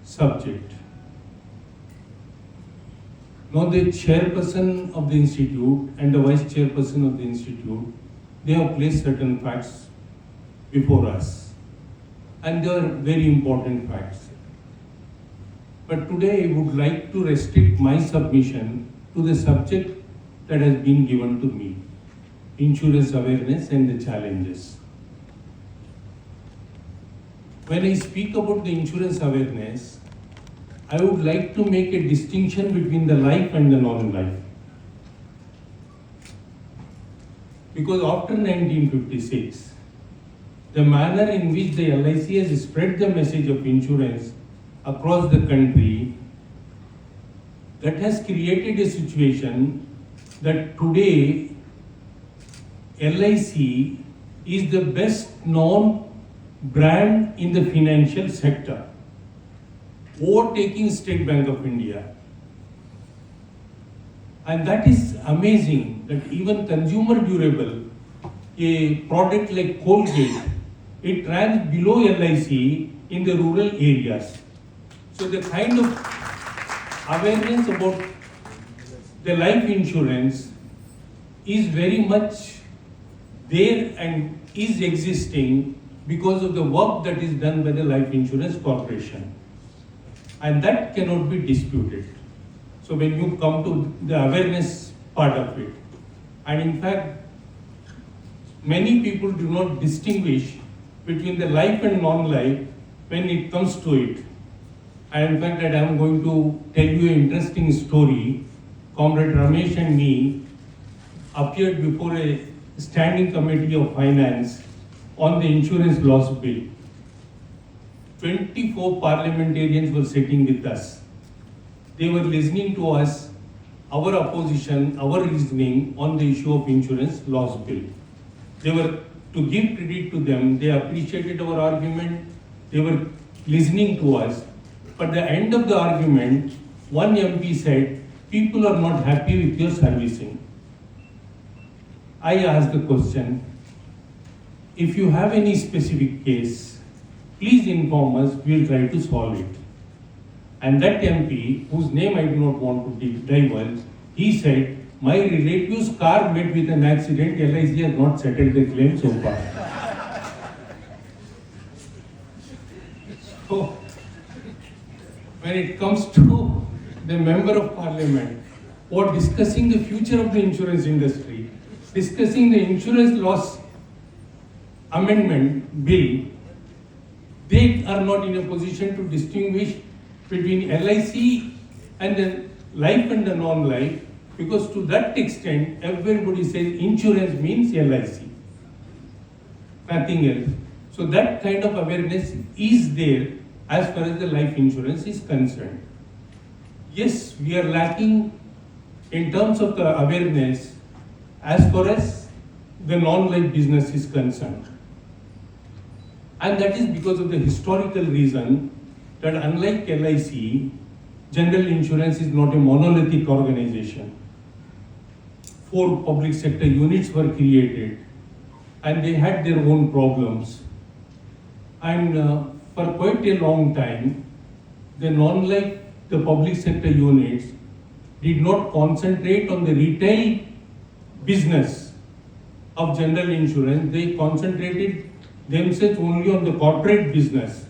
subject. Now the chairperson of the institute and the vice chairperson of the institute, they have placed certain facts before us, and they are very important facts. But today I would like to restrict my submission to the subject that has been given to me, insurance awareness and the challenges. When I speak about the insurance awareness, I would like to make a distinction between the life and the non-life. Because after 1956, the manner in which the LIC has spread the message of insurance across the country, that has created a situation that today LIC is the best known brand in the financial sector, overtaking State Bank of India. And that is amazing that even consumer durable, a product like Colgate, it ranks below LIC in the rural areas. So the kind of awareness about the life insurance is very much there and is existing because of the work that is done by the Life Insurance Corporation. And that cannot be disputed. So when you come to the awareness part of it, and in fact, many people do not distinguish between the life and non-life when it comes to it. And in fact, that I am going to tell you an interesting story. Comrade Ramesh and me appeared before a standing committee of finance on the insurance loss bill. 24 parliamentarians were sitting with us. They were listening to us, our opposition, our reasoning on the issue of insurance loss bill. They were, to give credit to them, they appreciated our argument, they were listening to us. But at the end of the argument, one MP said, people are not happy with your servicing. I asked the question, if you have any specific case, please inform us, we will try to solve it. And that MP, whose name I do not want to divulge, he said, my relative's car met with an accident, LIC has not settled the claim so far. So, when it comes to the member of parliament, or discussing the future of the insurance industry, discussing the insurance loss amendment bill, they are not in a position to distinguish between LIC and the life and the non-life, because to that extent, everybody says insurance means LIC, nothing else. So that kind of awareness is there as far as the life insurance is concerned. Yes, we are lacking in terms of the awareness as far as the non-life business is concerned. And that is because of the historical reason that unlike LIC, general insurance is not a monolithic organization. 4 public sector units were created and they had their own problems. And for quite a long time, the non-life, the public sector units did not concentrate on the retail business of general insurance. They concentrated themselves only on the corporate business.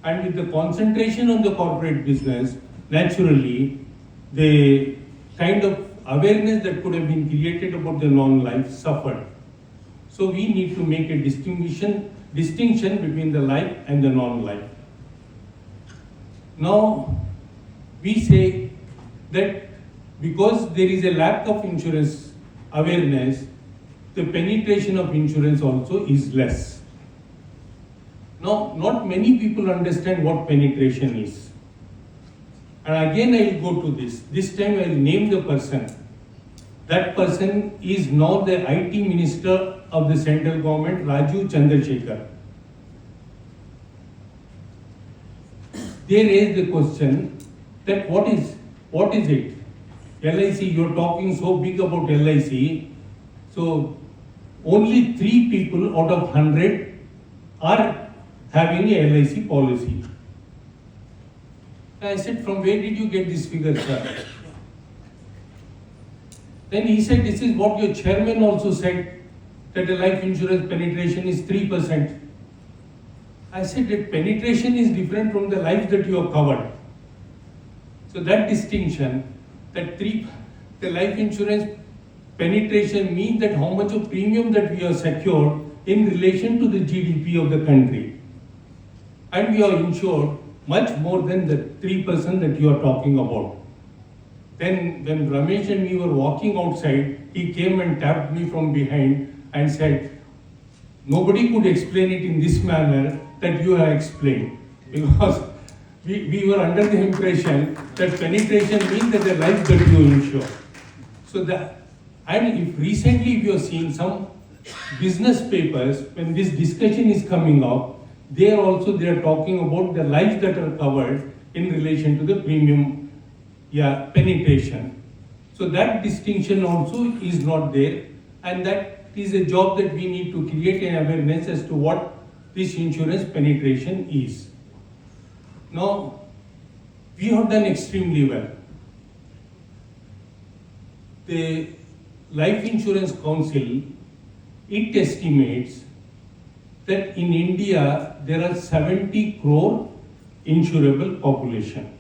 And with the concentration on the corporate business, naturally, the kind of awareness that could have been created about the non-life suffered. So we need to make a distinction between the life and the non-life. Now, we say that because there is a lack of insurance awareness, the penetration of insurance also is less. Now, not many people understand what penetration is. And again, I will go to this. This time I will name the person. That person is now the IT Minister of the central government, Rajiv Chandrasekhar. They raised the question that what is it? LIC, you're talking so big about LIC. So only 3 people out of 100 are having a LIC policy. I said, from where did you get this figure, sir? Then he said, this is what your chairman also said, that the life insurance penetration is 3%. I said that penetration is different from the lives that you have covered. So that distinction, the life insurance penetration means that how much of premium that we have secured in relation to the GDP of the country. And we are insured much more than the 3% that you are talking about. Then when Ramesh and me were walking outside, he came and tapped me from behind and said, nobody could explain it in this manner that you have explained. Because we were under the impression that penetration means that the life that you insure. So and if recently if you have seen some business papers, when this discussion is coming up, they are talking about the lives that are covered in relation to the premium penetration. So that distinction also is not there, and that is a job that we need to create an awareness as to what this insurance penetration is. Now, we have done extremely well. The Life Insurance Council, it estimates that in India there are 70 crore insurable population.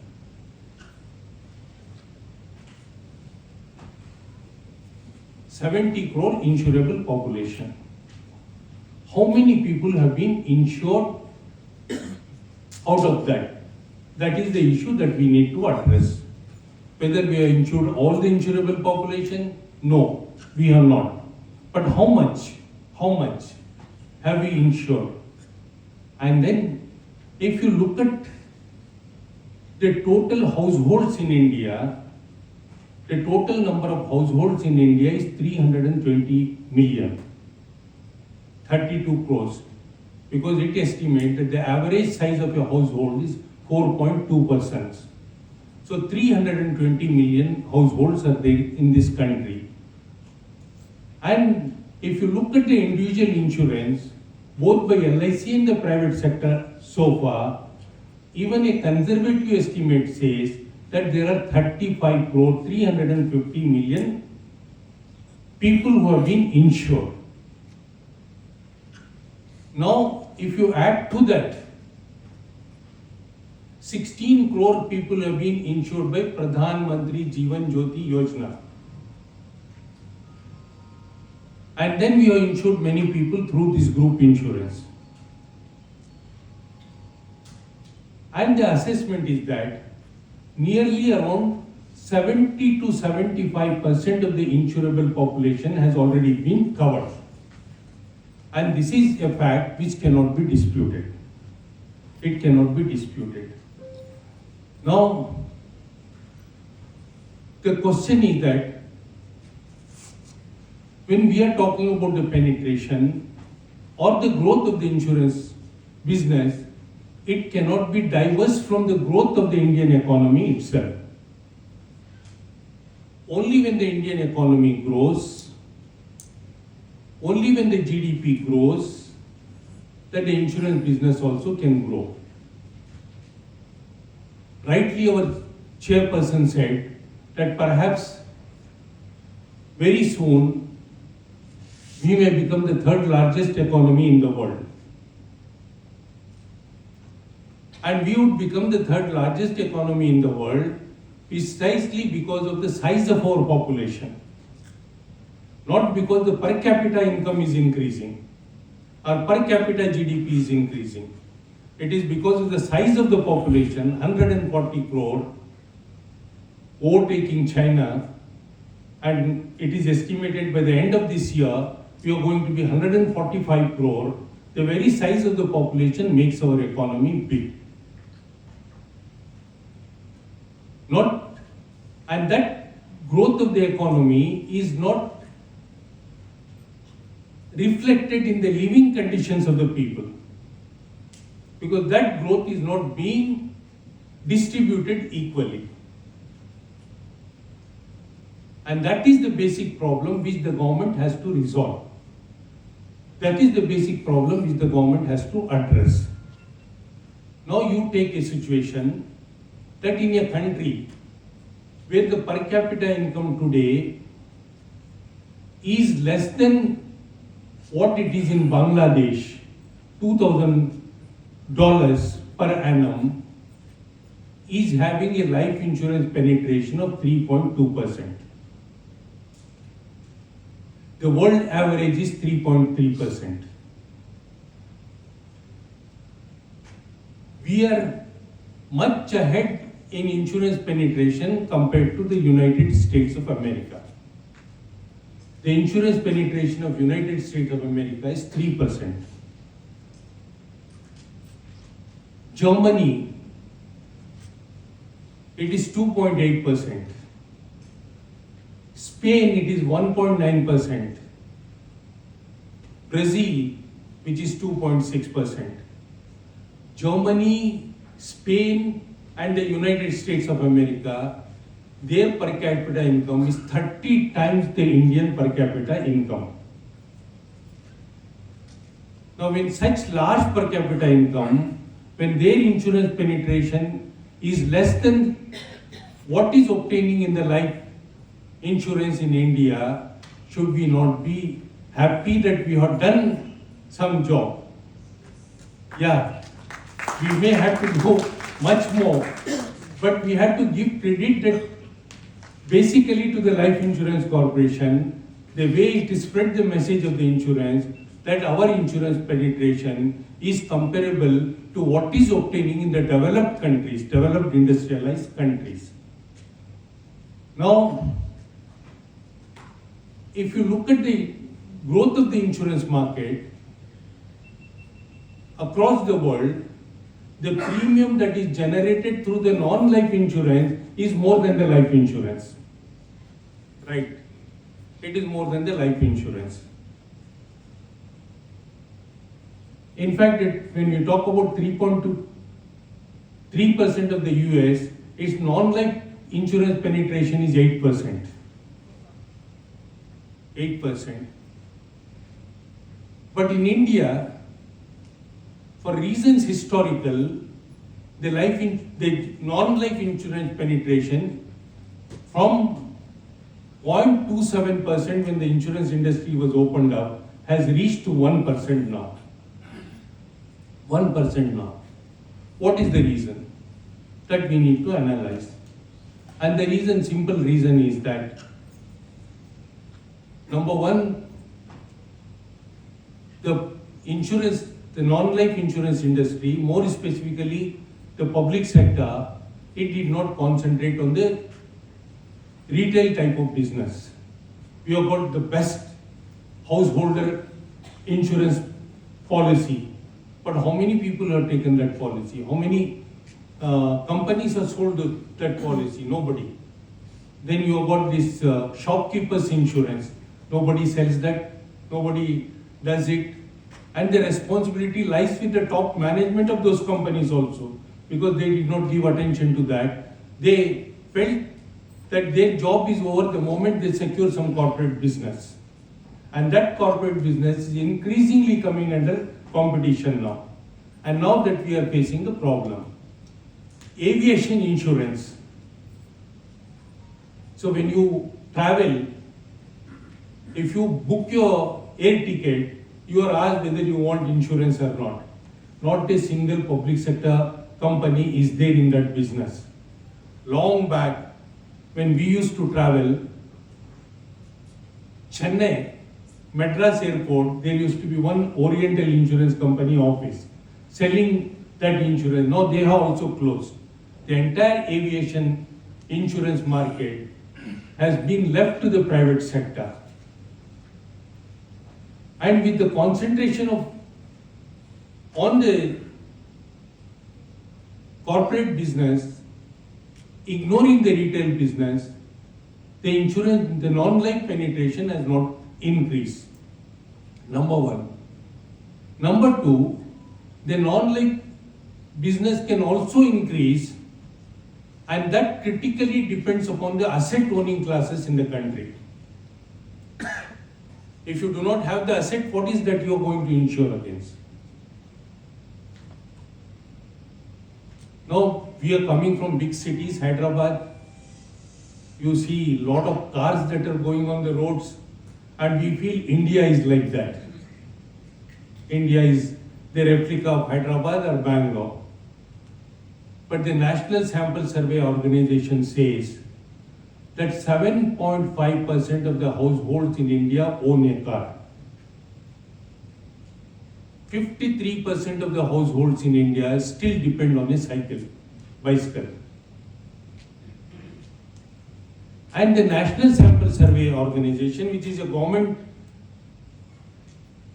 How many people have been insured out of that? That is the issue that we need to address. Whether we have insured all the insurable population? No, we have not. But how much have we insured? And then if you look at the total households in India, the total number of households in India is 320 million, 32 crores, because it estimates that the average size of a household is 4.2 persons. So 320 million households are there in this country. And if you look at the individual insurance, both by LIC and the private sector so far, even a conservative estimate says that there are 35 crore, 350 million people who have been insured. Now, if you add to that, 16 crore people have been insured by Pradhan Mantri Jeevan Jyoti Yojana. And then we have insured many people through this group insurance. And the assessment is that nearly around 70 to 75% of the insurable population has already been covered. And this is a fact which cannot be disputed. It cannot be disputed. Now, the question is that when we are talking about the penetration or the growth of the insurance business, it cannot be diverse from the growth of the Indian economy itself. Only when the Indian economy grows, only when the GDP grows, that the insurance business also can grow. Rightly, our chairperson said that perhaps very soon we may become the third largest economy in the world. And we would become the third largest economy in the world precisely because of the size of our population. Not because the per capita income is increasing or per capita GDP is increasing. It is because of the size of the population, 140 crore, overtaking China, and it is estimated by the end of this year, we are going to be 145 crore. The very size of the population makes our economy big. And that growth of the economy is not reflected in the living conditions of the people, because that growth is not being distributed equally. And that is the basic problem which the government has to resolve. That is the basic problem which the government has to address. Now you take a situation that in a country where the per capita income today is less than what it is in Bangladesh, $2,000 per annum, is having a life insurance penetration of 3.2%. The world average is 3.3%. We are much ahead in insurance penetration compared to the United States of America. The insurance penetration of United States of America is 3%. Germany, it is 2.8%. Spain, it is 1.9%. Brazil, which is 2.6%. Germany, Spain, and the United States of America, their per capita income is 30 times the Indian per capita income. Now, when such large per capita income, when their insurance penetration is less than what is obtaining in the life insurance in India, should we not be happy that we have done some job? Yeah, we may have to do much more, but we have to give credit that basically to the Life Insurance Corporation, the way it spread the message of the insurance, that our insurance penetration is comparable to what is obtaining in the developed countries, developed industrialized countries. Now, if you look at the growth of the insurance market across the world, the premium that is generated through the non-life insurance is more than the life insurance. Right? It is more than the life insurance. In fact, when we talk about 3.3% of the US, its non-life insurance penetration is 8%. 8%. But in India, for reasons historical, the non-life insurance penetration from 0.27% when the insurance industry was opened up has reached to 1% now. 1% now. What is the reason? That we need to analyze. And the reason, simple reason is that, number one, the non-life insurance industry, more specifically the public sector, it did not concentrate on the retail type of business. We have got the best householder insurance policy, but how many people have taken that policy? How many companies have sold that policy? Nobody. Then you have got this shopkeepers insurance. Nobody sells that. Nobody does it. And the responsibility lies with the top management of those companies also, because they did not give attention to that. They felt that their job is over the moment they secure some corporate business. And that corporate business is increasingly coming under competition now. And now that we are facing a problem. Aviation insurance. So when you travel, if you book your air ticket, you are asked whether you want insurance or not. Not a single public sector company is there in that business. Long back, when we used to travel, Chennai, Madras Airport, there used to be one Oriental Insurance Company office selling that insurance. Now they have also closed. The entire aviation insurance market has been left to the private sector. And with the concentration on the corporate business, ignoring the retail business, the non-life penetration has not increased. Number one. Number two, the non-life business can also increase, and that critically depends upon the asset owning classes in the country. If you do not have the asset, what is that you are going to insure against? Now we are coming from big cities, Hyderabad. You see a lot of cars that are going on the roads, and we feel India is like that. India is the replica of Hyderabad or Bangalore. But the National Sample Survey Organization says that 7.5% of the households in India own a car. 53% of the households in India still depend on a bicycle. And the National Sample Survey Organization, which is a government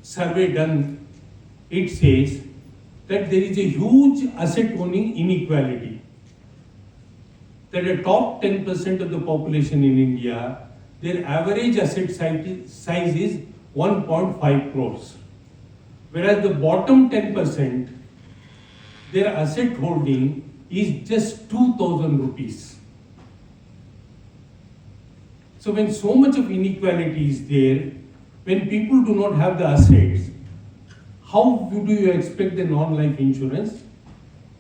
survey done, it says that there is a huge asset owning inequality. That the top 10% of the population in India, their average asset size is 1.5 crores. Whereas the bottom 10%, their asset holding is just 2,000 rupees. So when so much of inequality is there, when people do not have the assets, how do you expect the non-life insurance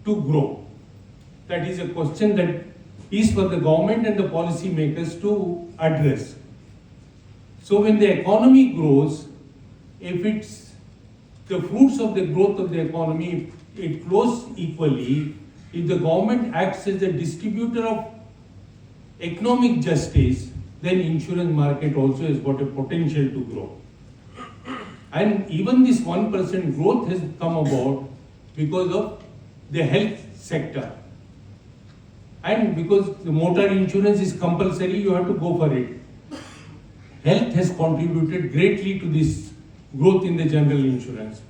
to grow? That is a question that is for the government and the policy makers to address. So when the economy grows, if it's the fruits of the growth of the economy, it flows equally, if the government acts as a distributor of economic justice, then insurance market also has got a potential to grow. And even this 1% growth has come about because of the health sector. And because the motor insurance is compulsory, you have to go for it. Health has contributed greatly to this growth in the general insurance.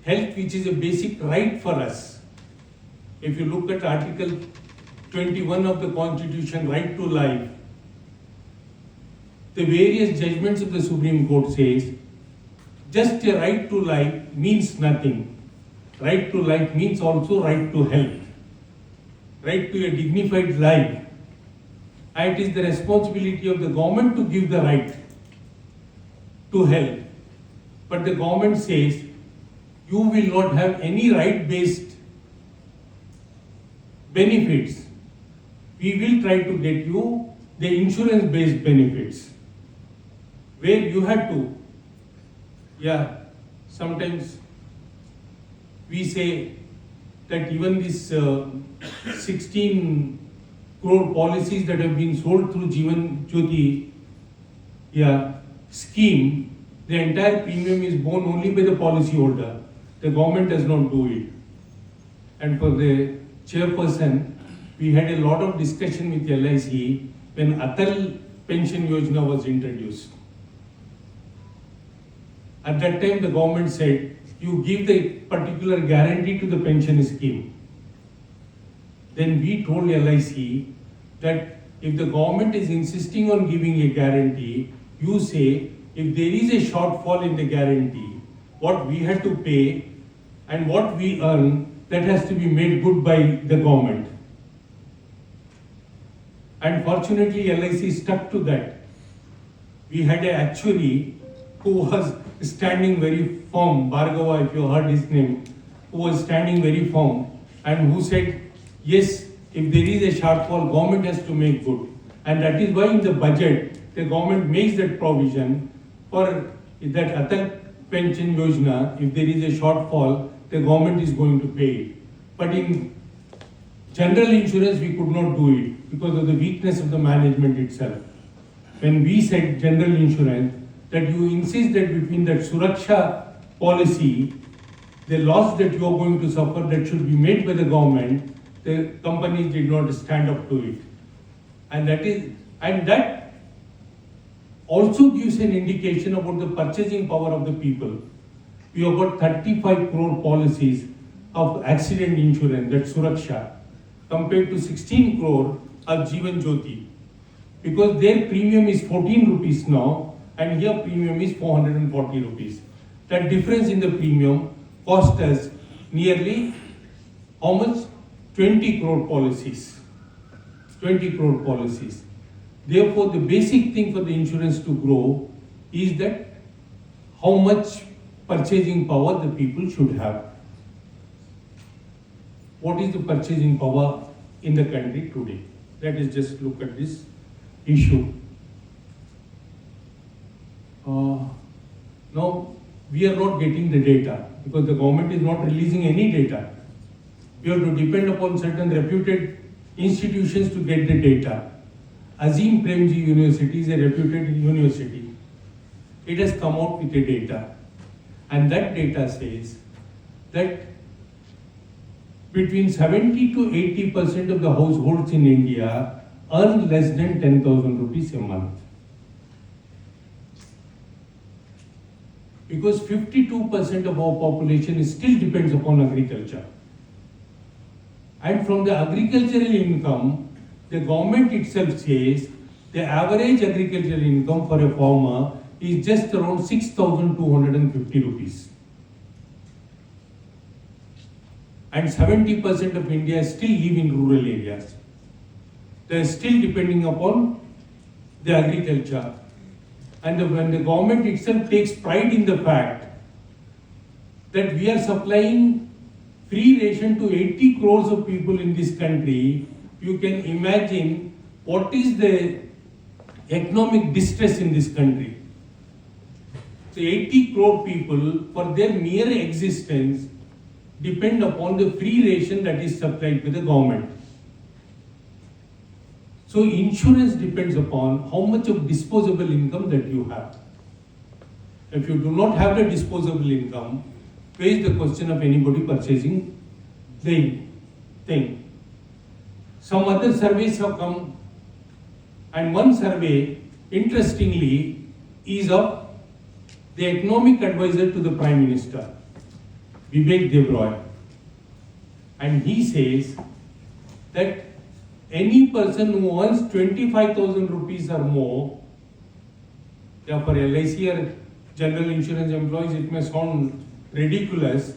Health, which is a basic right for us. If you look at Article 21 of the Constitution, right to life, the various judgments of the Supreme Court says, just a right to life means nothing. Right to life means also right to health. Right to a dignified life. And it is the responsibility of the government to give the right to health. But the government says, you will not have any right-based benefits. We will try to get you the insurance-based benefits. Where you had to, sometimes we say that even this 16 crore policies that have been sold through Jeevan Jyoti scheme, the entire premium is borne only by the policy holder. The government does not do it. And for the chairperson, we had a lot of discussion with LIC when Atal Pension Yojana was introduced. At that time, the government said, you give the particular guarantee to the pension scheme. Then we told LIC that if the government is insisting on giving a guarantee, you say, if there is a shortfall in the guarantee, what we had to pay and what we earn, that has to be made good by the government. And fortunately, LIC stuck to that. We had an actuary who was standing very firm, Bhargava, if you heard his name, who was standing very firm and who said, yes, if there is a shortfall, government has to make good. And that is why in the budget, the government makes that provision for that Atal Pension Yojana, if there is a shortfall, the government is going to pay it. But in general insurance, we could not do it because of the weakness of the management itself. When we said general insurance, that you insist that between that Suraksha policy, the loss that you are going to suffer that should be made by the government, the companies did not stand up to it. And that also gives an indication about the purchasing power of the people. We have got 35 crore policies of accident insurance, that's Suraksha, compared to 16 crore of Jeevan Jyoti. Because their premium is 14 rupees now, and here premium is 440 rupees. That difference in the premium cost us nearly how much? 20 crore policies. 20 crore policies. Therefore, the basic thing for the insurance to grow is that how much purchasing power the people should have. what is the purchasing power in the country today. Let us just look at this issue. Now, we are not getting the data because the government is not releasing any data. We have to depend upon certain reputed institutions to get the data. Azim Premji University is a reputed university. It has come out with the data, and that data says that between 70 to 80% of the households in India earn less than 10,000 rupees a month. Because 52% of our population still depends upon agriculture. And from the agricultural income, the government itself says the average agricultural income for a farmer is just around 6,250 rupees. And 70% of India still live in rural areas. They are still depending upon the agriculture. And when the government itself takes pride in the fact that we are supplying free ration to 80 crores of people in this country, you can imagine what is the economic distress in this country. So 80 crore people, for their mere existence, depend upon the free ration that is supplied by the government. So insurance depends upon how much of disposable income that you have. If you do not have the disposable income, where is the question of anybody purchasing the thing? Some other surveys have come, and one survey, interestingly, is of the economic advisor to the Prime Minister, Vivek Devroy. And he says that any person who earns 25,000 rupees or more, for LIC or general insurance employees, it may sound ridiculous,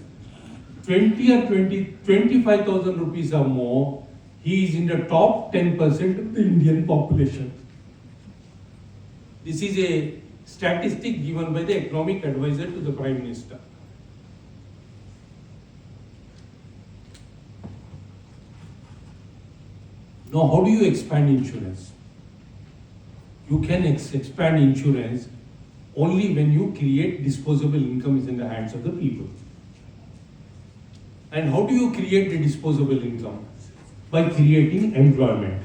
25,000 rupees or more, he is in the top 10% of the Indian population. This is a statistic given by the economic advisor to the Prime Minister. Now, how do you expand insurance? You can expand insurance only when you create disposable incomes in the hands of the people. And how do you create the disposable income? By creating employment.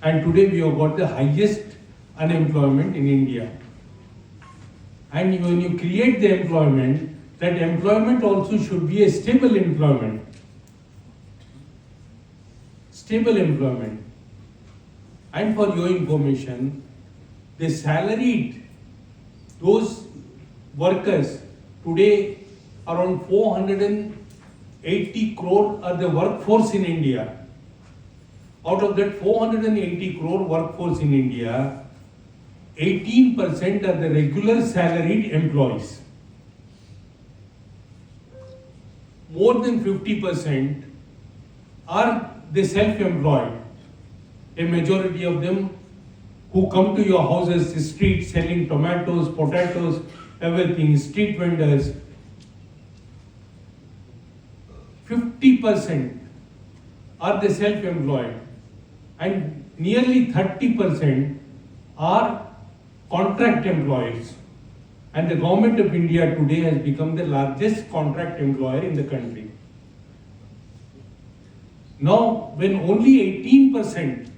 And today we have got the highest unemployment in India. And when you create the employment, that employment also should be a stable employment. Stable employment. And for your information, the salaried, those workers today around 480 crore are the workforce in India. Out of that 480 crore workforce in India, 18% are the regular salaried employees. More than 50% are the self-employed. A majority of them who come to your houses, street selling tomatoes, potatoes, everything, street vendors. 50% are the self-employed and nearly 30% are contract employees. And the government of India today has become the largest contract employer in the country. Now, when only 18%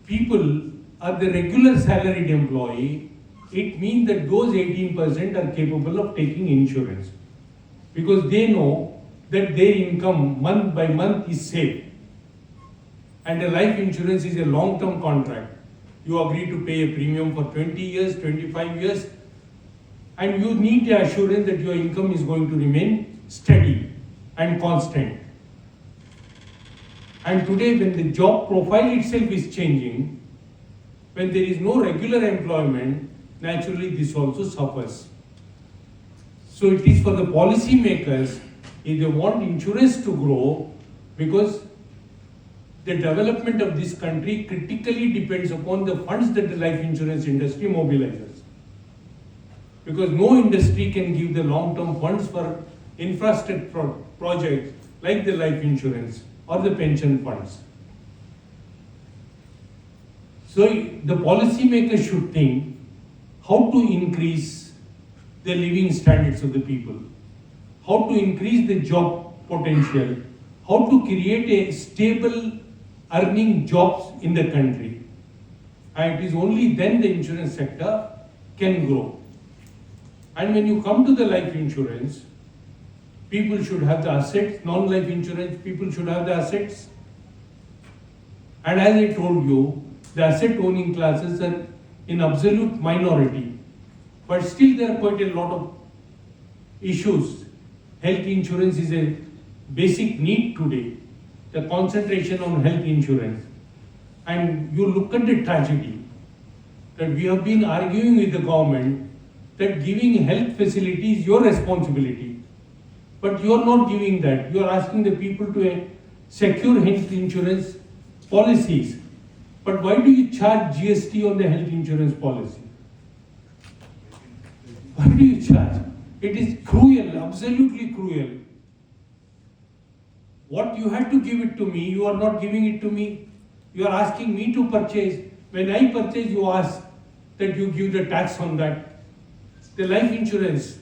people are the regular salaried employee, it means that those 18% are capable of taking insurance because they know that their income month by month is safe. And a life insurance is a long-term contract. You agree to pay a premium for 20 years, 25 years, and you need the assurance that your income is going to remain steady and constant. And today, when the job profile itself is changing, when there is no regular employment, naturally this also suffers. So it is for the policy makers, if they want insurance to grow, because the development of this country critically depends upon the funds that the life insurance industry mobilizes. Because no industry can give the long-term funds for infrastructure projects like the life insurance or the pension funds. So the policymakers should think how to increase the living standards of the people, how to increase the job potential, how to create a stable earning jobs in the country. And it is only then the insurance sector can grow. And when you come to the life insurance, people should have the assets, non-life insurance, people should have the assets. And as I told you, the asset owning classes are in absolute minority. But still there are quite a lot of issues. Health insurance is a basic need today. The concentration on health insurance. And you look at the tragedy that we have been arguing with the government that giving health facility is your responsibility. But you are not giving that. You are asking the people to secure health insurance policies. But why do you charge GST on the health insurance policy? Why do you charge? It is cruel, absolutely cruel. What you had to give it to me, you are not giving it to me. You are asking me to purchase. When I purchase, you ask that you give the tax on that. The life insurance,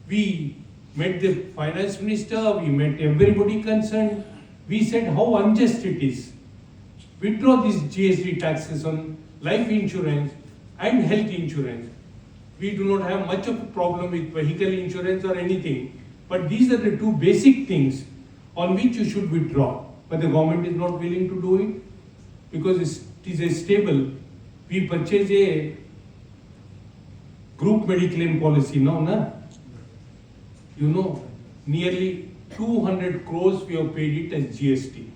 we met the finance minister, we met everybody concerned. We said how unjust it is. Withdraw these GST taxes on life insurance and health insurance. We do not have much of a problem with vehicle insurance or anything. But these are the two basic things on which you should withdraw. But the government is not willing to do it because it is a stable. We purchase a group mediclaim policy now, na? You know, nearly 200 crores we have paid it as GST.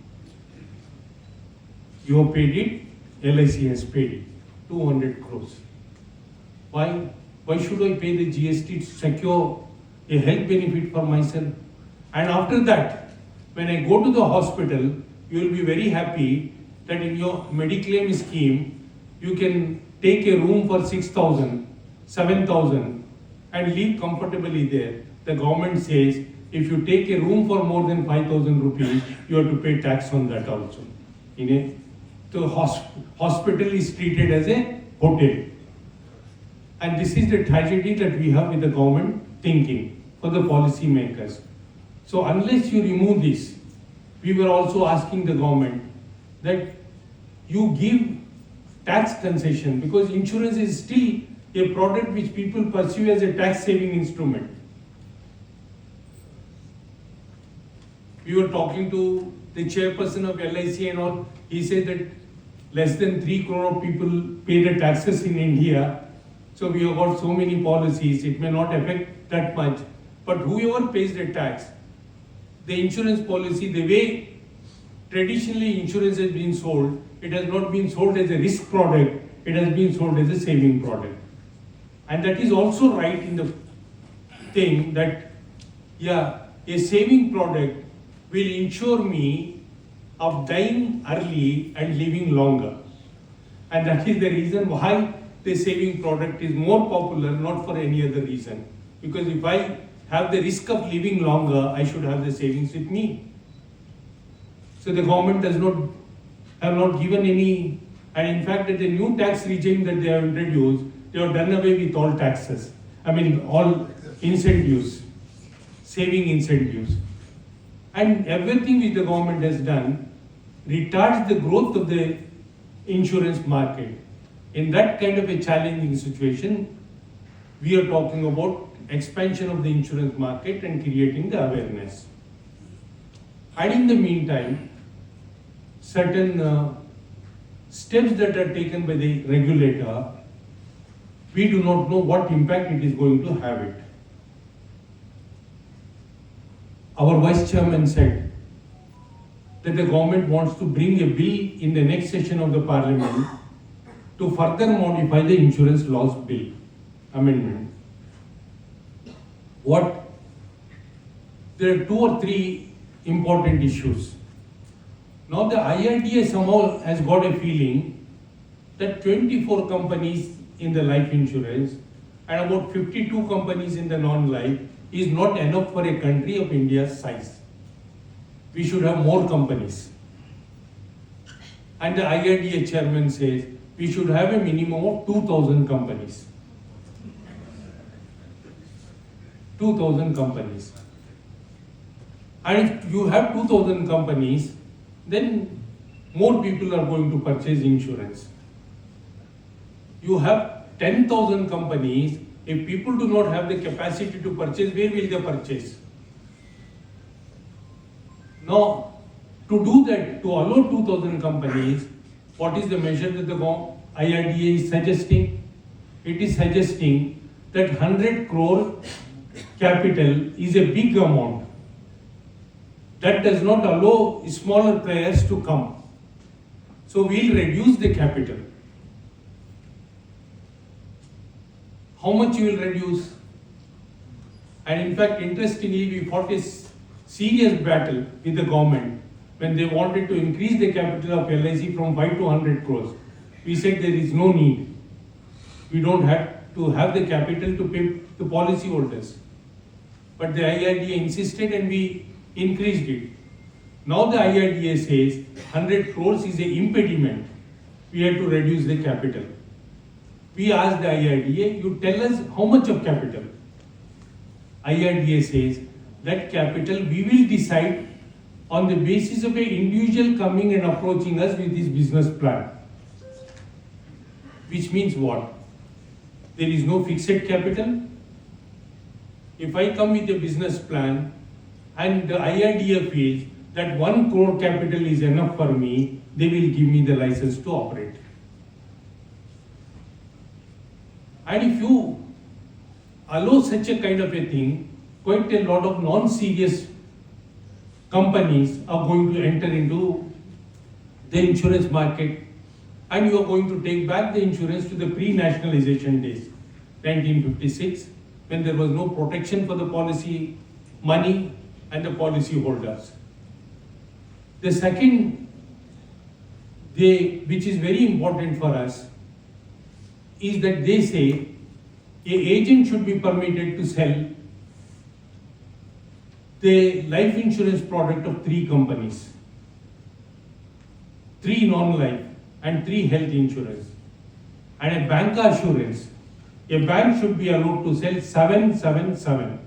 You have paid it, LIC has paid it, 200 crores. Why? Why should I pay the GST to secure a health benefit for myself? And after that, when I go to the hospital, you will be very happy that in your mediclaim scheme, you can take a room for 6,000, 7,000 and live comfortably there. The government says, if you take a room for more than 5,000 rupees, you have to pay tax on that also. The hospital is treated as a hotel. And this is the tragedy that we have with the government thinking for the policy makers. So unless you remove this, we were also asking the government that you give tax concession because insurance is still a product which people pursue as a tax saving instrument. We were talking to the chairperson of LIC and all. He said that less than 3 crore of people pay the taxes in India. So we have got so many policies, it may not affect that much. But whoever pays the tax, the insurance policy, the way traditionally insurance has been sold, it has not been sold as a risk product, it has been sold as a saving product. And that is also right in the thing that, yeah, a saving product will ensure me of dying early and living longer. And that is the reason why the saving product is more popular, not for any other reason. Because if I have the risk of living longer, I should have the savings with me. So the government have not given any, and in fact the new tax regime that they have introduced, they have done away with all taxes. I mean all incentives, saving incentives. And everything which the government has done retards the growth of the insurance market. In that kind of a challenging situation, we are talking about expansion of the insurance market and creating the awareness. And in the meantime, certain steps that are taken by the regulator, we do not know what impact it is going to have it. Our Vice Chairman said that the government wants to bring a bill in the next session of the Parliament to further modify the insurance laws bill amendment. There are 2 or 3 important issues. Now the IIEA somehow has got a feeling that 24 companies in the life insurance and about 52 companies in the non-life is not enough for a country of India's size. We should have more companies. And the IIDA chairman says we should have a minimum of 2,000 companies. 2,000 companies. And if you have 2,000 companies, then more people are going to purchase insurance. You have 10,000 companies, if people do not have the capacity to purchase, where will they purchase? Now, to do that, to allow 2,000 companies, what is the measure that the IIDA is suggesting? It is suggesting that 100 crore capital is a big amount. That does not allow smaller players to come. So we'll reduce the capital. How much you will reduce? And in fact, interestingly, we fought a serious battle with the government when they wanted to increase the capital of LIC from 5 to 100 crores. We said there is no need. We don't have to have the capital to pay the policy holders. But the IIDA insisted and we increased it. Now the IIDA says 100 crores is an impediment. We have to reduce the capital. We asked the IIDA, you tell us how much of capital? IIDA says that capital we will decide on the basis of an individual coming and approaching us with his business plan. Which means what? There is no fixed capital. If I come with a business plan and the IIDA feels that 1 crore capital is enough for me, they will give me the license to operate. And if you allow such a kind of a thing, quite a lot of non-serious companies are going to enter into the insurance market, and you are going to take back the insurance to the pre-nationalization days, 1956, when there was no protection for the policy money and the policy holders. The second, which is very important for us, is that they say an agent should be permitted to sell the life insurance product of 3 companies, 3 non-life and 3 health insurance, and a bank assurance. A bank should be allowed to sell 777.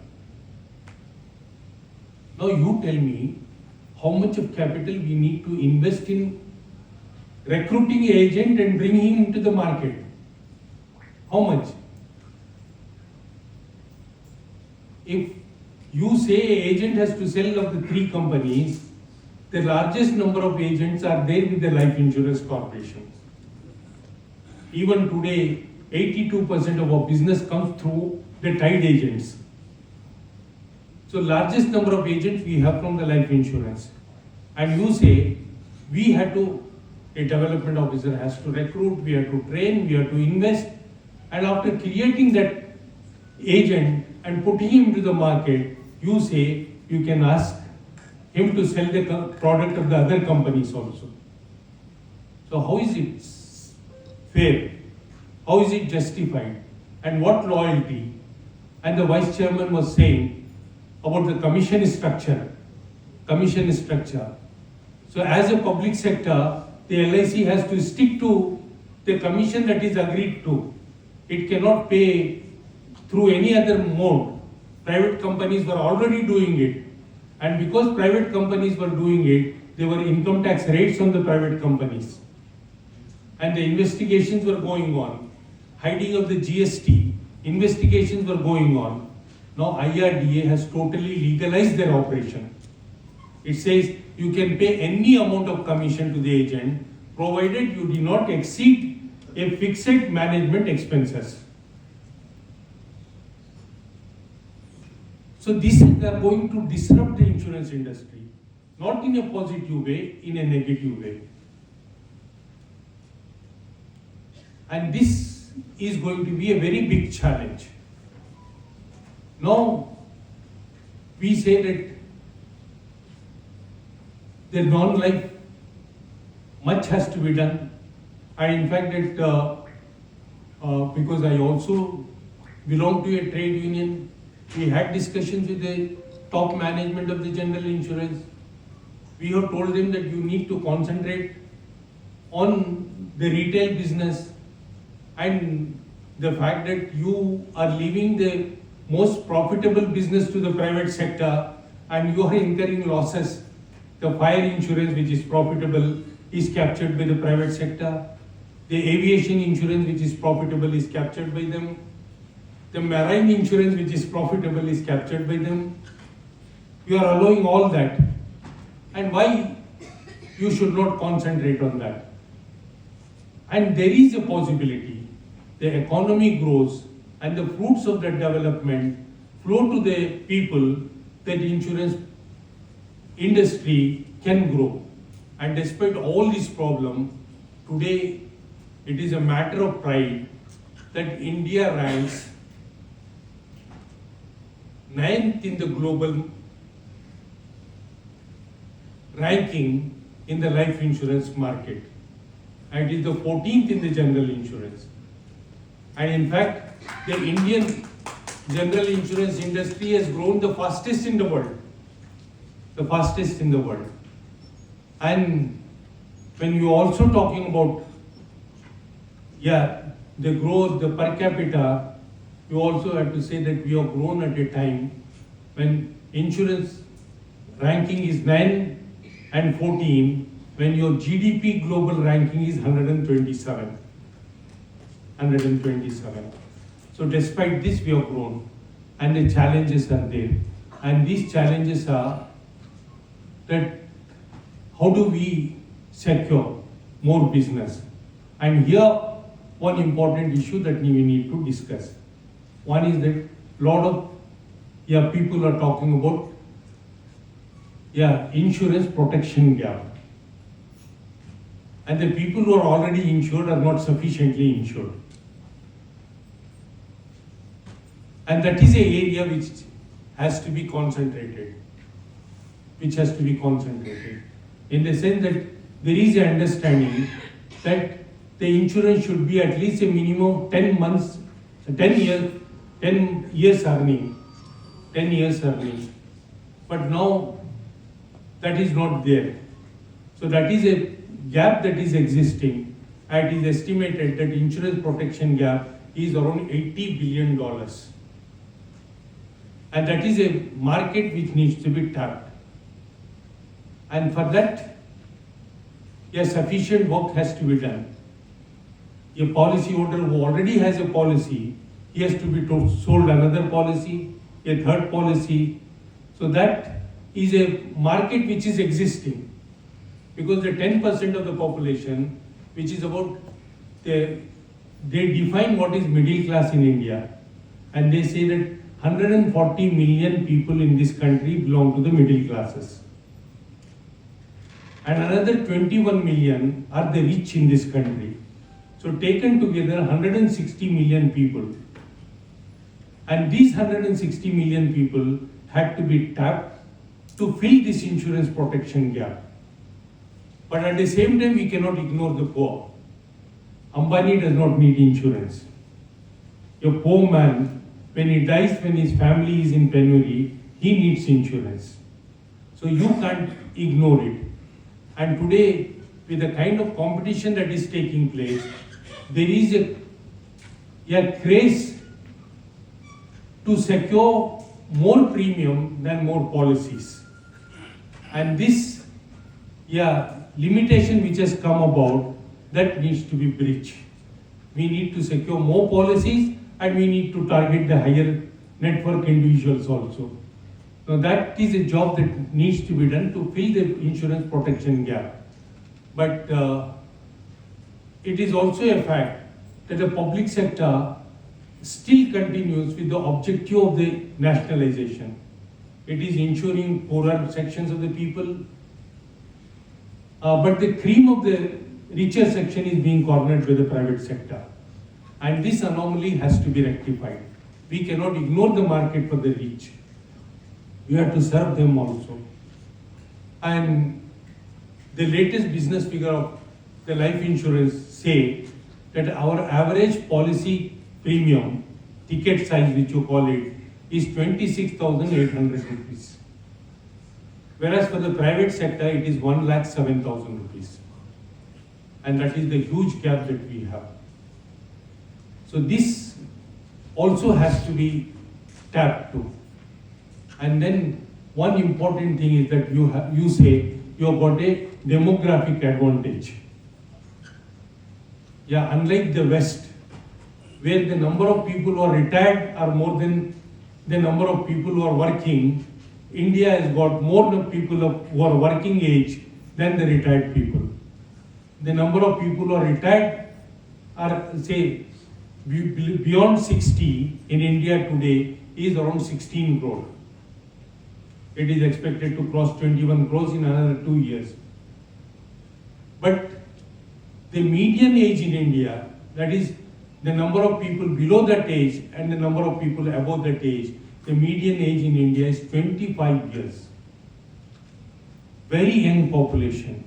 Now you tell me how much of capital we need to invest in recruiting an agent and bringing him into the market. How much? If you say an agent has to sell of the 3 companies, the largest number of agents are there with the life insurance corporations. Even today, 82% of our business comes through the tied agents. So largest number of agents we have from the life insurance. And you say, we have to, a development officer has to recruit, we have to train, we have to invest. And after creating that agent and putting him into the market, you say you can ask him to sell the product of the other companies also. So how is it fair? How is it justified? And what loyalty? And the vice chairman was saying about the commission structure. So as a public sector, the LIC has to stick to the commission that is agreed to. It cannot pay through any other mode. Private companies were already doing it. And because private companies were doing it, there were income tax rates on the private companies. And the investigations were going on. Hiding of the GST, investigations were going on. Now IRDA has totally legalized their operation. It says you can pay any amount of commission to the agent, provided you do not exceed a fixed management expenses. So this is going to disrupt the insurance industry, not in a positive way, in a negative way. And this is going to be a very big challenge. Now, we say that the non-life, much has to be done. And in fact, that because I also belong to a trade union, We had discussions with the top management of the general insurance. We have told them that you need to concentrate on the retail business, and the fact that you are leaving the most profitable business to the private sector and you are incurring losses. The fire insurance, which is profitable, is captured by the private sector. The aviation insurance, which is profitable, is captured by them. The marine insurance, which is profitable, is captured by them. You are allowing all that. And why you should not concentrate on that? And there is a possibility the economy grows and the fruits of that development flow to the people, that the insurance industry can grow. And despite all this problem, today it is a matter of pride that India ranks 9th in the global ranking in the life insurance market, and it is the 14th in the general insurance. And in fact, the Indian general insurance industry has grown the fastest in the world. The fastest in the world. And when you are also talking about, the growth, the per capita, you also have to say that we have grown at a time when insurance ranking is 9 and 14, when your GDP global ranking is 127. 127. So despite this, we have grown, and the challenges are there. And these challenges are that how do we secure more business? And here, one important issue that we need to discuss. One is that a lot of people are talking about insurance protection gap. And the people who are already insured are not sufficiently insured. And that is an area which has to be concentrated. In the sense that there is an understanding that the insurance should be at least a minimum of 10 years earning. But now that is not there. So that is a gap that is existing, and it is estimated that insurance protection gap is around $80 billion. And that is a market which needs to be tapped. And for that, sufficient work has to be done. A policyholder who already has a policy, he has to be sold another policy, a third policy. So that is a market which is existing. Because the 10% of the population, which is about, they define what is middle class in India, and they say that 140 million people in this country belong to the middle classes. And another 21 million are the rich in this country. So taken together, 160 million people. And these 160 million people had to be tapped to fill this insurance protection gap. But at the same time, we cannot ignore the poor. Ambani does not need insurance. A poor man, when he dies, when his family is in penury, he needs insurance. So you can't ignore it. And today, with the kind of competition that is taking place, there is a craze to secure more premium than more policies. And this limitation which has come about, that needs to be bridged. We need to secure more policies, and we need to target the higher net worth individuals also. Now that is a job that needs to be done to fill the insurance protection gap. But it is also a fact that the public sector still continues with the objective of the nationalization. It is ensuring poorer sections of the people, but the cream of the richer section is being cornered by the private sector. And this anomaly has to be rectified. We cannot ignore the market for the rich. We have to serve them also. And the latest business figure of the life insurance say that our average policy premium, ticket size which you call it, is 26,800 rupees. Whereas for the private sector, it is 1,07,000 rupees. And that is the huge gap that we have. So this also has to be tapped to. And then one important thing is that you say you have got a demographic advantage. Yeah, unlike the West, where the number of people who are retired are more than the number of people who are working, India has got more people who are working age than the retired people. The number of people who are retired are, say, beyond 60 in India today is around 16 crore. It is expected to cross 21 crores in another 2 years. But the median age in India, that is the number of people below that age and the number of people above that age, the median age in India is 25 years. Very young population.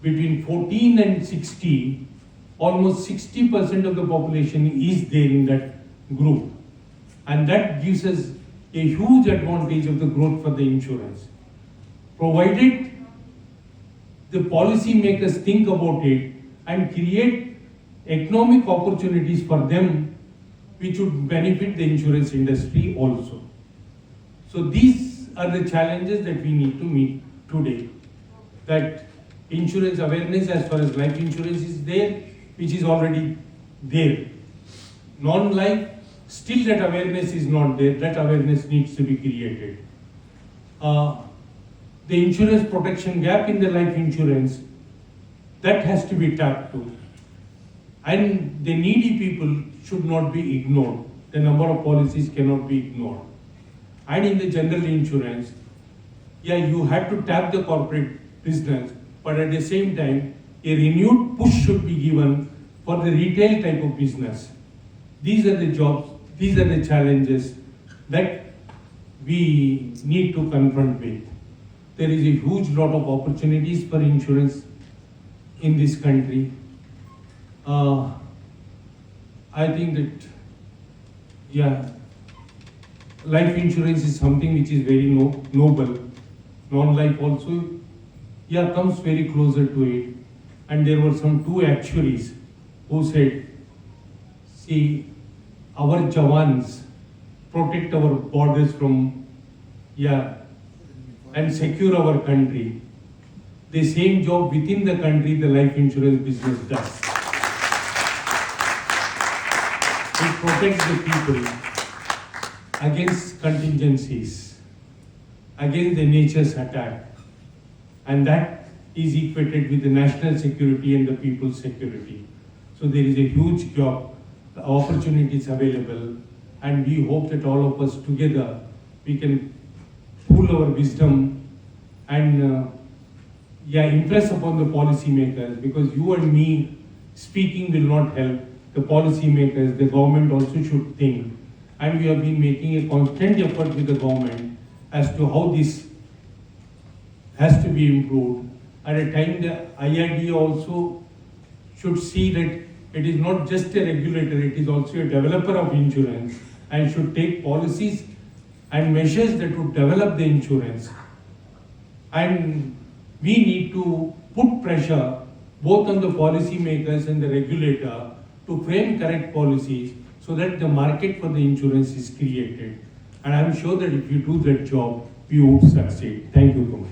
Between 14 and 60, almost 60% of the population is there in that group. And that gives us a huge advantage of the growth for the insurance. Provided the policy makers think about it and create economic opportunities for them, which would benefit the insurance industry also. So these are the challenges that we need to meet today. That insurance awareness as far as life insurance is there, which is already there. Non-life, still that awareness is not there. That awareness needs to be created. The insurance protection gap in the life insurance, that has to be tapped to. And the needy people should not be ignored. The number of policies cannot be ignored. And in the general insurance, yeah, you have to tap the corporate business, but at the same time, a renewed push should be given for the retail type of business. These are the jobs, these are the challenges that we need to confront with. There is a huge lot of opportunities for insurance in this country. I think that, yeah, life insurance is something which is very noble. Non-life also, yeah, comes very closer to it. And there were some two actuaries who said, see, our Jawans protect our borders from, yeah, and secure our country. The same job within the country the life insurance business does. It protects the people against contingencies, against the nature's attack. And that is equated with the national security and the people's security. So there is a huge job, the opportunities available, and we hope that all of us together, we can pool our wisdom and impress upon the policy makers, because you and me speaking will not help. The policy makers, the government also should think. And we have been making a constant effort with the government as to how this has to be improved. At a time, the AIIEA also should see that it is not just a regulator, it is also a developer of insurance, and should take policies and measures that would develop the insurance. And we need to put pressure both on the policy makers and the regulator to frame correct policies so that the market for the insurance is created. And I'm sure that if you do that job, you would succeed. Thank you so much.